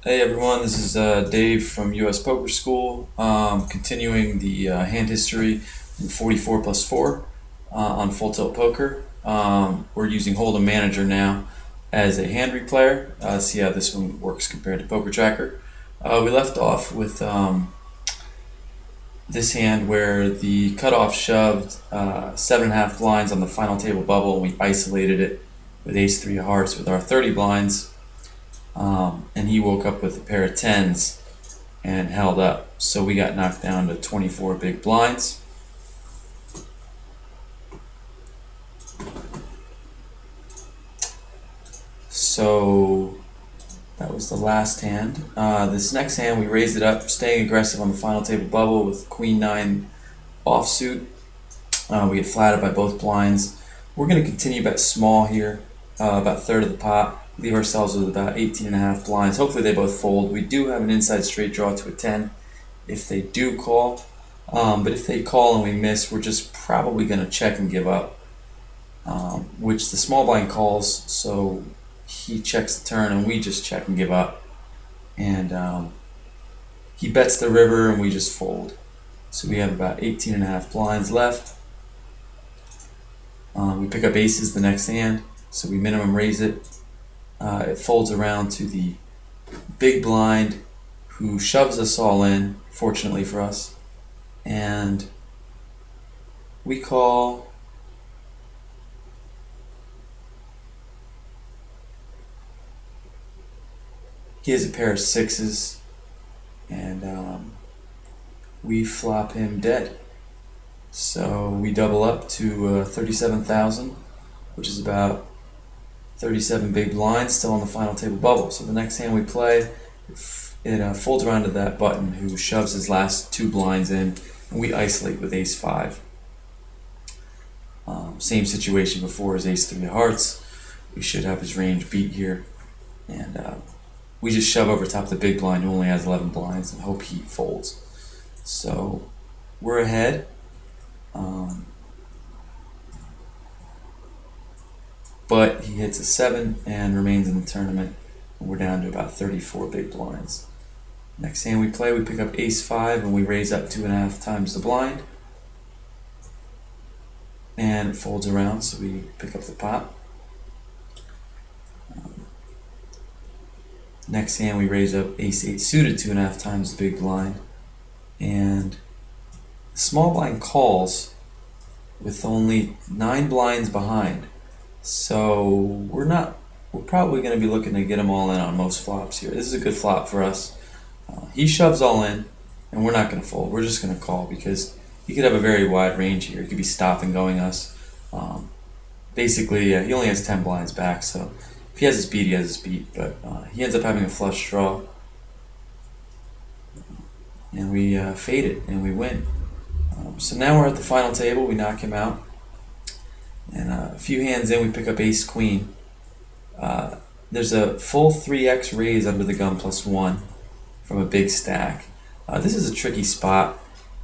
Hey everyone, this is Dave from US Poker School, continuing the hand history in 44 plus 4 on Full Tilt Poker. We're using Hold'em Manager now as a hand replayer. See how this one works compared to Poker Tracker. We left off with this hand where the cutoff shoved 7.5 blinds on the final table bubble, and we isolated it with Ace 3 of Hearts with our 30 blinds. And he woke up with a pair of tens and held up. So we got knocked down to 24 big blinds. So that was the last hand. This next hand, we raised it up, staying aggressive on the final table bubble with Queen 9 offsuit. We get flatted by both blinds. We're going to continue bet small here, about a third of the pot. Leave ourselves with about 18.5 blinds. Hopefully they both fold. We do have an inside straight draw to a 10 if they do call. But if they call and we miss, we're just probably going to check and give up, which the small blind calls, so he checks the turn and we just check and give up. And he bets the river and we just fold. So we have about 18.5 blinds left. We pick up aces the next hand, so we minimum raise it. It folds around to the big blind, who shoves us all in, fortunately for us. And we call. He has a pair of sixes, and we flop him dead. So we double up to 37,000, which is about 37 big blinds still on the final table bubble. So the next hand we play, it folds around to that button who shoves his last two blinds in, and we isolate with ace 5. Same situation before as ace 3 of hearts. We should have his range beat here, and we just shove over top the big blind who only has 11 blinds and hope he folds. So we're ahead. But he hits a 7 and remains in the tournament, and we're down to about 34 big blinds. Next hand we play, we pick up ace 5 and we raise up 2.5 times the blind. And it folds around, so we pick up the pot. Next hand we raise up ace 8 suited 2.5 times the big blind. And the small blind calls with only 9 blinds behind. So we're probably going to be looking to get them all in on most flops here. This is a good flop for us. He shoves all in, and we're not going to fold. We're just going to call because he could have a very wide range here. He could be stopping going us. Basically, he only has 10 blinds back, so if he has his beat, he has his beat. But he ends up having a flush draw, and we fade it, and we win. So now we're at the final table. We knock him out. And a few hands in, we pick up ace queen. There's a full 3x raise under the gun plus 1 from a big stack. This is a tricky spot,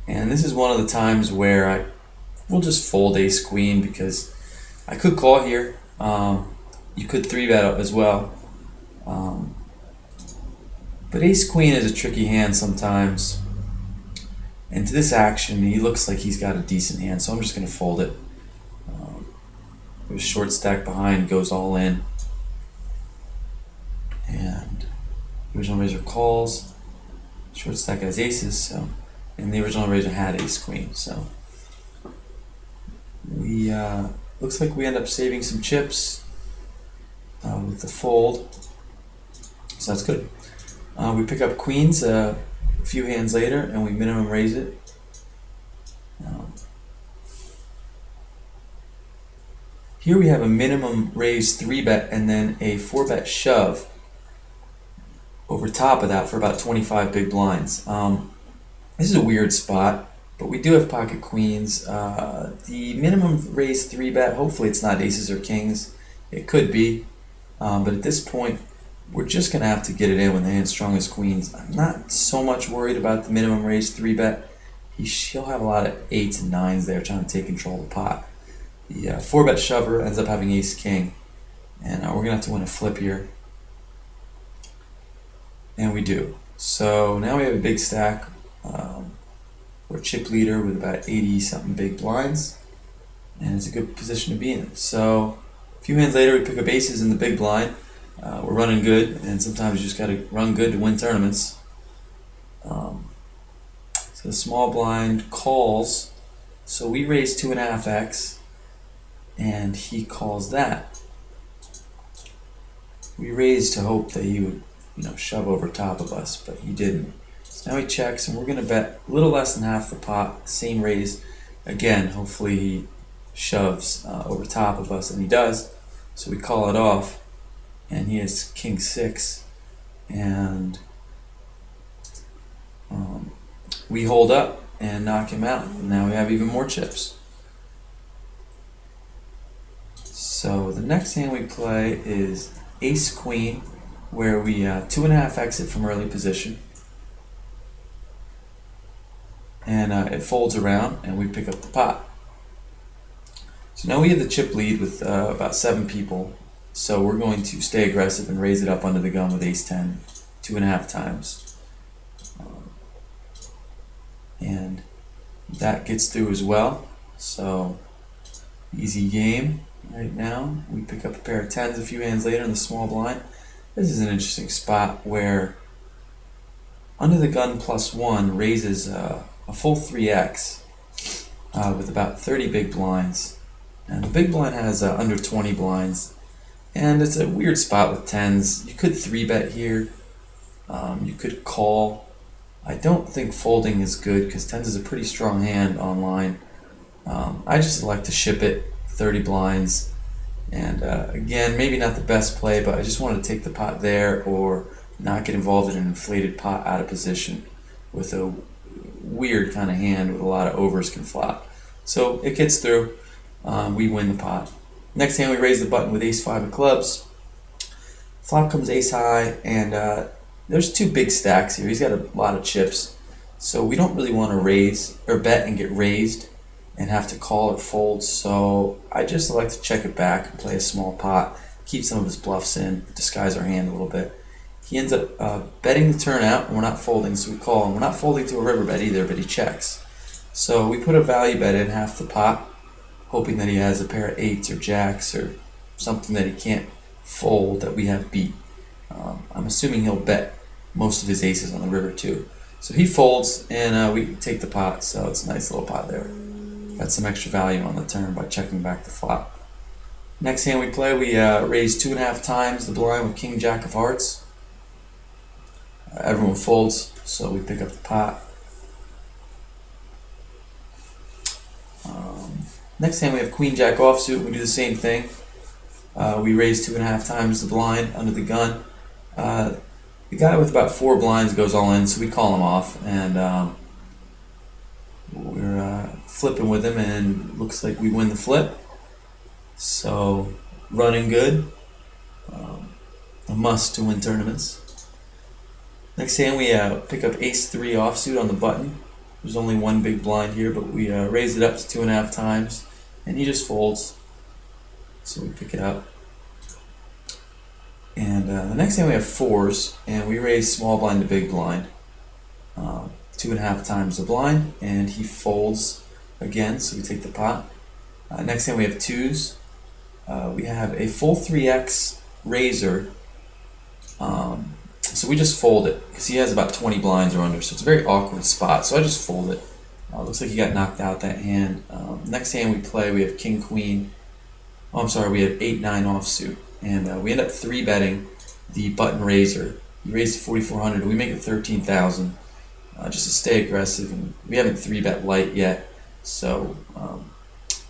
and this is one of the times where I will just fold ace queen because I could call here. You could 3-bet up as well. But ace queen is a tricky hand sometimes. And to this action, he looks like he's got a decent hand, so I'm just going to fold it. There's short stack behind, goes all in. And the original raiser calls. Short stack has aces, and the original raiser had ace queen. So we looks like we end up saving some chips with the fold. So that's good. We pick up queens a few hands later, and we minimum raise it. Here we have a minimum raise 3-bet and then a 4-bet shove over top of that for about 25 big blinds. This is a weird spot, but we do have pocket queens. The minimum raise 3-bet, hopefully it's not aces or kings. It could be, but at this point, we're just going to have to get it in when the hand's strong as queens. I'm not so much worried about the minimum raise 3-bet. He'll have a lot of 8s and 9s there trying to take control of the pot. The 4-bet shover ends up having ace king, and we're going to have to win a flip here. And And we do. So now we have a big stack. We're chip leader with about 80 something big blinds, and it's a good position to be in. So a few hands later, we pick up aces in the big blind. We're running good, and sometimes you just got to run good to win tournaments. So the small blind calls, so we raise 2.5x, and he calls that. We raised to hope that he would, shove over top of us, but he didn't. So now he checks, and we're going to bet a little less than half the pot, same raise. Again, hopefully he shoves over top of us, and he does. So we call it off, and he has king 6, and we hold up and knock him out. And now we have even more chips. So the next hand we play is ace queen, where we 2.5 exit from early position, and it folds around, and we pick up the pot. So now we have the chip lead with about 7 people. So we're going to stay aggressive and raise it up under the gun with ace 10, 2.5 times. And that gets through as well. So easy game right now. We pick up a pair of 10s a few hands later in the small blind. This is an interesting spot where under the gun +1 raises a full 3x with about 30 big blinds. And the big blind has under 20 blinds. And it's a weird spot with 10s. You could 3-bet here. You could call. I don't think folding is good because 10s is a pretty strong hand online. I just like to ship it 30 blinds. And again, maybe not the best play, but I just want to take the pot there or not get involved in an inflated pot out of position with a weird kind of hand with a lot of overs can flop. So it gets through. We win the pot. Next hand we raise the button with ace 5 of clubs. Flop comes ace high, and there's 2 big stacks here. He's got a lot of chips, so we don't really want to raise or bet and get raised and have to call or fold. So I just like to check it back and play a small pot, keep some of his bluffs in, disguise our hand a little bit. He ends up betting the turn out, and we're not folding, so we call. And we're not folding to a river bet either, but he checks. So we put a value bet in half the pot, hoping that he has a pair of 8s or jacks or something that he can't fold that we have beat. I'm assuming he'll bet most of his aces on the river too. So he folds, and we take the pot, so it's a nice little pot there. Got some extra value on the turn by checking back the flop. Next hand we play, we raise 2.5 times the blind with king jack of hearts. Everyone folds, so we pick up the pot. Next hand we have queen jack offsuit. We do the same thing. We raise 2.5 times the blind under the gun. The guy with about 4 blinds goes all in, so we call him off, and we're flipping with him, and looks like we win the flip. So running good, a must to win tournaments. Next hand we pick up ace 3 offsuit on the button. There's only 1 big blind here, but we raise it up to 2.5 times, and he just folds. So we pick it up. And the next hand we have 4s, and we raise small blind to big blind. 2.5 times the blind, and he folds again, so we take the pot. Next hand we have 2s. We have a full 3x raiser. So we just fold it because he has about 20 blinds or under, so it's a very awkward spot. So I just fold it. Looks like he got knocked out that hand. Next hand we play, we have king queen. Oh, I'm sorry, we have 8-9 offsuit, and we end up 3-betting the button raiser. He raised to 4,400. We make it 13,000 just to stay aggressive, and we haven't 3-bet light yet, so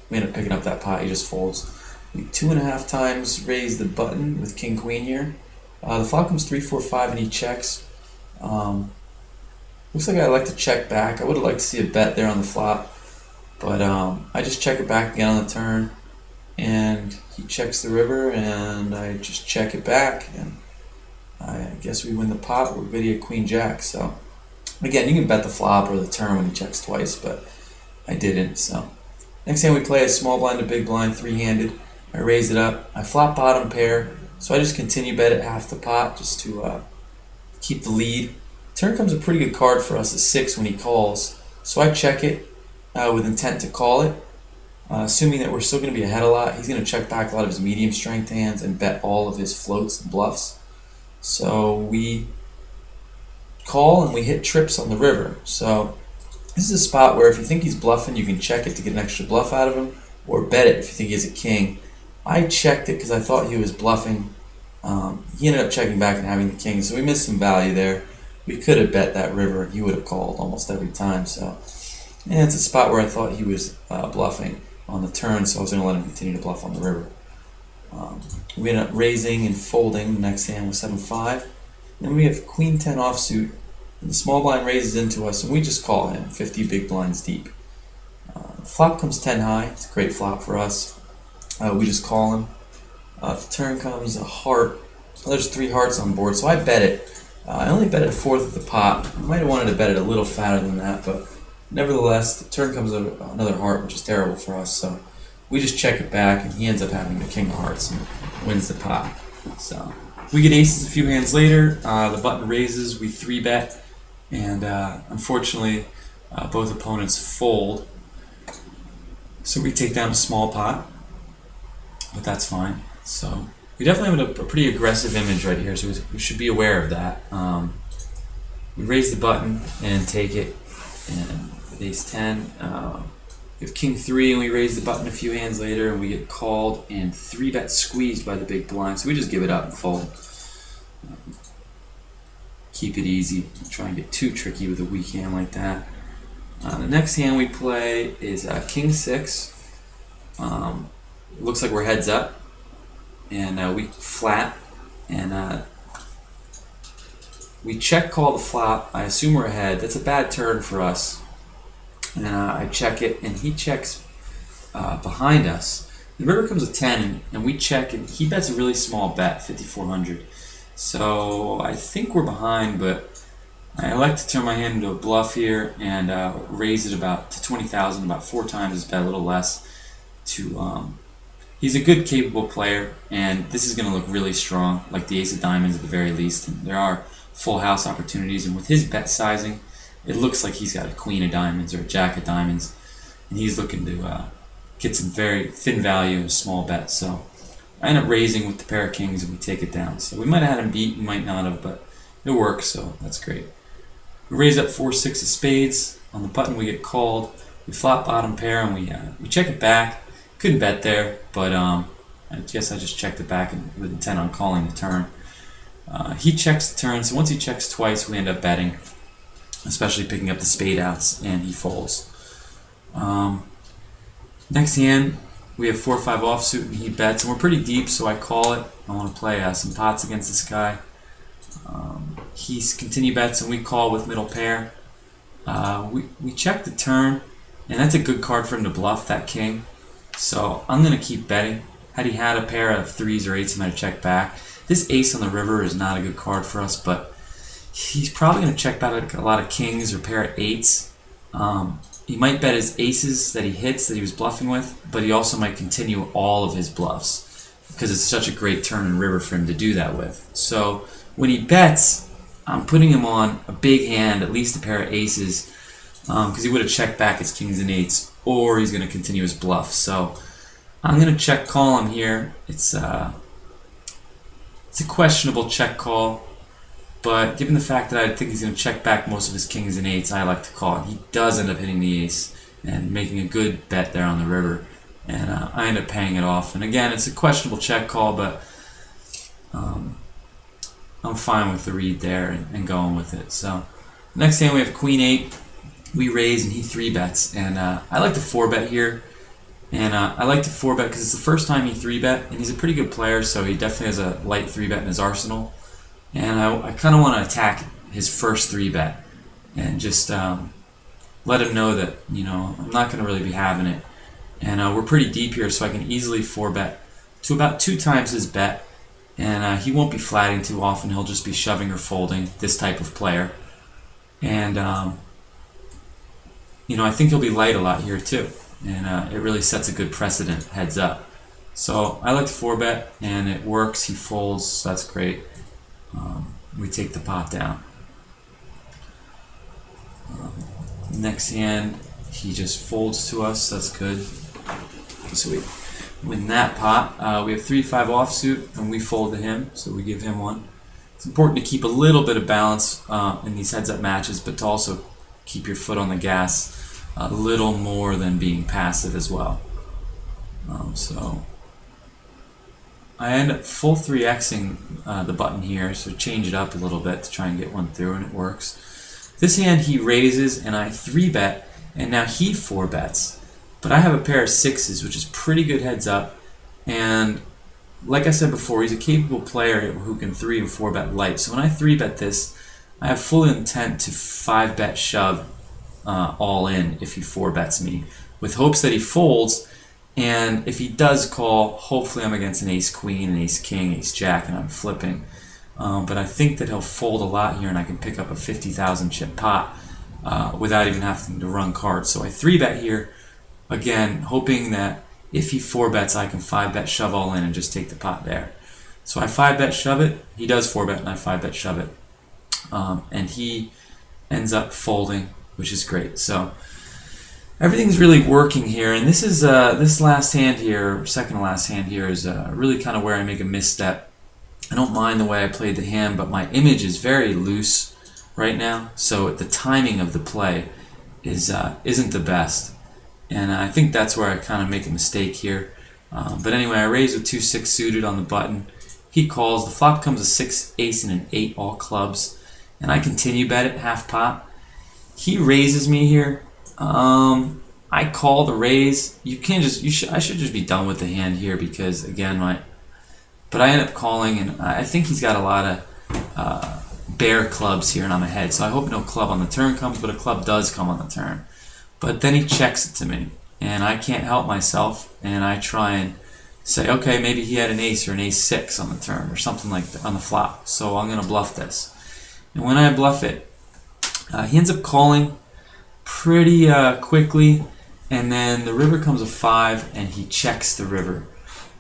we end up picking up that pot. He just folds. We 2.5 times raise the button with king queen here. The flop comes 3-4-5, and he checks. Looks like I like to check back. I would have liked to see a bet there on the flop, but I just check it back again on the turn, and he checks the river, and I just check it back, and I guess we win the pot. We're video queen jack. So again, you can bet the flop or the turn when he checks twice, but I didn't. So next hand we play a small blind to big blind, 3-handed. I raise it up. I flop bottom pair. So I just continue bet at half the pot just to keep the lead. Turn comes a pretty good card for us at 6 when he calls, so I check it with intent to call it. Assuming that we're still going to be ahead a lot, he's going to check back a lot of his medium strength hands and bet all of his floats and bluffs. So we call and we hit trips on the river. So this is a spot where if you think he's bluffing, you can check it to get an extra bluff out of him, or bet it if you think he has a king. I checked it because I thought he was bluffing. He ended up checking back and having the king, so we missed some value there. We could have bet that river, and he would have called almost every time. So, and it's a spot where I thought he was bluffing on the turn, so I was going to let him continue to bluff on the river. We end up raising and folding the next hand with 7-5. Then we have Queen 10 offsuit, and the small blind raises into us, and we just call him 50 big blinds deep. The flop comes 10 high. It's a great flop for us. We just call him. The turn comes a heart. There's 3 hearts on board, so I bet it. I only bet it a fourth of the pot. I might have wanted to bet it a little fatter than that, but nevertheless, the turn comes another heart, which is terrible for us. So we just check it back, and he ends up having the king of hearts and wins the pot. So we get aces a few hands later. The button raises. We 3-bet, and unfortunately, both opponents fold. So we take down a small pot, but that's fine. So we definitely have a pretty aggressive image right here, so we should be aware of that. We raise the button and take it, and with ace 10, we have king 3, and we raise the button a few hands later, and we get called and 3-bet squeezed by the big blind, so we just give it up and fold. Keep it easy. Try and get too tricky with a weak hand like that. The next hand we play is king 6. Looks like we're heads up, and we flat, and we check call the flop. I assume we're ahead. That's a bad turn for us, and I check it, and he checks behind us. The river comes a 10, and we check, and he bets a really small bet, 5,400. So I think we're behind, but I like to turn my hand into a bluff here and raise it about to 20,000, about 4 times his bet, a little less. He's a good, capable player, and this is going to look really strong, like the ace of diamonds at the very least. And there are full house opportunities, and with his bet sizing, it looks like he's got a queen of diamonds or a jack of diamonds, and he's looking to get some very thin value in a small bet. So I end up raising with the pair of kings, and we take it down. So we might have had him beat, we might not have, but it works, so that's great. We raise up 4-6 of spades. On the button we get called. We flop bottom pair, and we check it back. Couldn't bet there, but I guess I just checked it back with intent on calling the turn. He checks the turn, so once he checks twice, we end up betting, especially picking up the spade outs, and he folds. Next hand, we have 4-5 offsuit, and he bets, and we're pretty deep, so I call it. I want to play some pots against this guy. He continue bets, and we call with middle pair. We check the turn, and that's a good card for him to bluff, that king. So I'm going to keep betting. Had he had a pair of 3s or 8s, he might have checked back. This ace on the river is not a good card for us, but he's probably going to check back a lot of kings or pair of 8s. He might bet his aces that he hits that he was bluffing with, but he also might continue all of his bluffs because it's such a great turn and river for him to do that with. So when he bets, I'm putting him on a big hand, at least a pair of aces, because he would have checked back his kings and 8s, or he's going to continue his bluff. So I'm going to check call him here. It's a questionable check call, but given the fact that I think he's going to check back most of his kings and 8s, I like to call it. He does end up hitting the ace and making a good bet there on the river, and I end up paying it off. And again, it's a questionable check call, but I'm fine with the read there and going with it. So next hand we have queen 8. We raise and he 3-bets, and I like to 4-bet here. And I like to 4-bet because it's the first time he 3-bet, and he's a pretty good player, so he definitely has a light 3-bet in his arsenal. And I kind of want to attack his first 3-bet and just let him know that, I'm not going to really be having it. And we're pretty deep here, so I can easily 4-bet to about 2 times his bet. And he won't be flatting too often. He'll just be shoving or folding, this type of player. And, I think he'll be light a lot here too. And it really sets a good precedent heads up. So I like to 4-bet, and it works. He folds, so that's great. we take the pot down. Next hand, he just folds to us. That's good. So we win that pot. We have 3-5 offsuit, and we fold to him, so we give him one. It's important to keep a little bit of balance in these heads-up matches, but to also keep your foot on the gas a little more than being passive as well. So I end up full 3xing the button here, so change it up a little bit to try and get one through, and it works. This hand he raises, and I 3-bet, and now he 4-bets. But I have a pair of 6s, which is pretty good heads up, and like I said before, he's a capable player who can 3 and 4-bet light. So when I 3-bet this, I have full intent to 5-bet shove all in if he 4-bets me, with hopes that he folds, and if he does call, hopefully I'm against an ace-queen, an ace-king, ace-jack, and I'm flipping. But I think that he'll fold a lot here, and I can pick up a 50,000 chip pot without even having to run cards. So I 3-bet here, again, hoping that if he 4-bets, I can 5-bet shove all in and just take the pot there. So I 5-bet shove it, he does 4-bet, and I 5-bet shove it. And he ends up folding, which is great. So everything's really working here, and this is this last hand here, second to last hand here, is really kind of where I make a misstep. I don't mind the way I played the hand, but my image is very loose right now, so the timing of the play isn't the best. And I think that's where I kind of make a mistake here. But anyway, I raise with 2-6 suited on the button. He calls. The flop comes a 6 ace and an 8 all clubs, and I continue bet it half pot. He raises me here. I call the raise. I should just be done with the hand here because again but I end up calling, and I think he's got a lot of bare clubs here, and I'm ahead. So I hope no club on the turn comes, but a club does come on the turn. But then he checks it to me, and I can't help myself, and I try and say, okay, maybe he had an ace or an ace-6 on the turn or something like that on the flop, so I'm going to bluff this. And when I bluff it, he ends up calling pretty quickly, and then the river comes a 5, and he checks the river.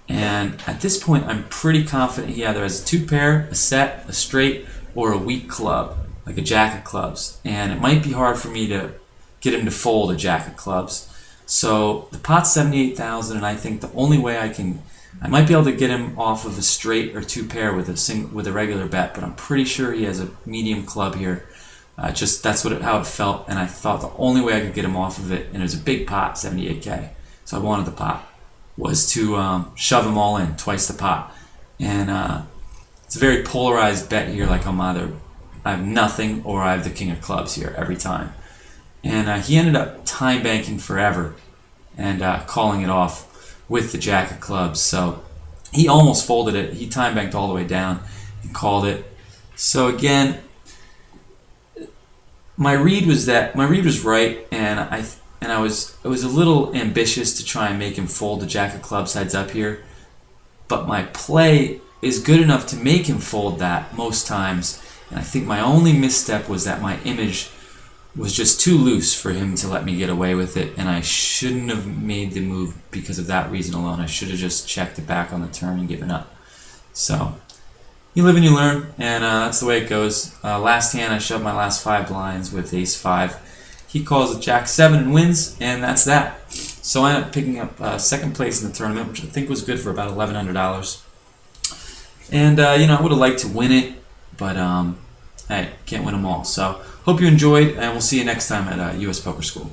And at this point, I'm pretty confident he either has a 2-pair, a set, a straight, or a weak club, like a jack of clubs. And it might be hard for me to get him to fold a jack of clubs. So the pot's 78,000, and I think the only way I might be able to get him off of a straight or 2-pair with a regular bet, but I'm pretty sure he has a medium club here. Just that's how it felt, and I thought the only way I could get him off of it, and it was a big pot, 78K, so I wanted the pot, was to shove him all in, twice the pot. And it's a very polarized bet here, like I have nothing or I have the king of clubs here every time. And he ended up time banking forever and calling it off with the jack of clubs. So he almost folded it. He time banked all the way down and called it. So again, my read was right, and I was a little ambitious to try and make him fold the jack of clubs heads up here. But my play is good enough to make him fold that most times. And I think my only misstep was that my image was just too loose for him to let me get away with it, and I shouldn't have made the move because of that reason alone. I should have just checked it back on the turn and given up. So you live and you learn, and that's the way it goes. Last hand, I shoved my last 5 blinds with ace-5. He calls it jack-7 and wins, and that's that. So I ended up picking up second place in the tournament, which I think was good for about $1,100. And I would have liked to win it, but hey, can't win them all. So hope you enjoyed, and we'll see you next time at US Poker School.